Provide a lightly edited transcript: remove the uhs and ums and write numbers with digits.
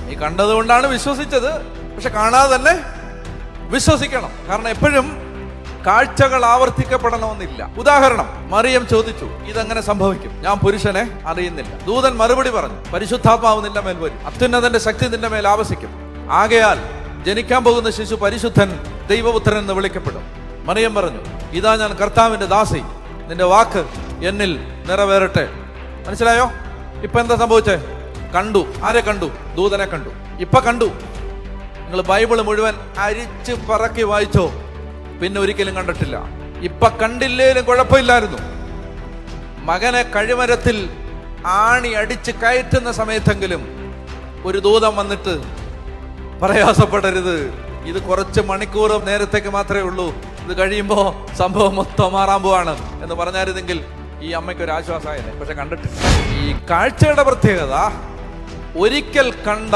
നീ കണ്ടതുകൊണ്ടാണ് വിശ്വസിച്ചത്. പക്ഷെ കാണാതെ തന്നെ വിശ്വസിക്കണം. കാരണം എപ്പോഴും കാഴ്ചകൾ ആവർത്തിക്കപ്പെടണമെന്നില്ല. ഉദാഹരണം, മറിയം ചോദിച്ചു, ഇതെങ്ങനെ സംഭവിക്കും? ഞാൻ പുരുഷനെ അറിയുന്നില്ല. ദൂതൻ മറുപടി പറഞ്ഞു, പരിശുദ്ധാത്മാവ് നിന്റെ മേൽ വരും, അത്യുന്നതന്റെ ശക്തി നിന്റെ മേൽ ആവസിക്കും. ആകയാൽ ജനിക്കാൻ പോകുന്ന ശിശു പരിശുദ്ധൻ ദൈവപുത്രൻ എന്ന് വിളിക്കപ്പെടും. മറിയം പറഞ്ഞു, ഇതാ ഞാൻ കർത്താവിന്റെ ദാസി, നിന്റെ വാക്ക് എന്നിൽ നിറവേറട്ടെ. മനസ്സിലായോ? ഇപ്പൊ എന്താ സംഭവിച്ചേ? കണ്ടു. ആരെ കണ്ടു? ദൂതനെ കണ്ടു. ഇപ്പൊ കണ്ടു. നിങ്ങൾ ബൈബിള് മുഴുവൻ അരിച്ച് പറക്കി വായിച്ചോ, പിന്നെ ഒരിക്കലും കണ്ടിട്ടില്ല. ഇപ്പൊ കണ്ടില്ലേലും കുഴപ്പമില്ലായിരുന്നു. മകനെ കഴിമരത്തിൽ ആണി അടിച്ച് കയറ്റുന്ന സമയത്തെങ്കിലും ഒരു ദൂതൻ വന്നിട്ട് പ്രയാസപ്പെടരുത്, ഇത് കുറച്ച് മണിക്കൂർ നേരത്തേക്ക് മാത്രമേ ഉള്ളൂ, ഇത് കഴിയുമ്പോ സംഭവം മൊത്തം മാറാൻ പോവാണ് എന്ന് പറഞ്ഞായിരുന്നെങ്കിൽ ഈ അമ്മയ്ക്ക് ഒരു ആശ്വാസമായിരുന്നു. പക്ഷെ കണ്ടിട്ടില്ല. ഈ കാഴ്ചയുടെ പ്രത്യേകത, ഒരിക്കൽ കണ്ട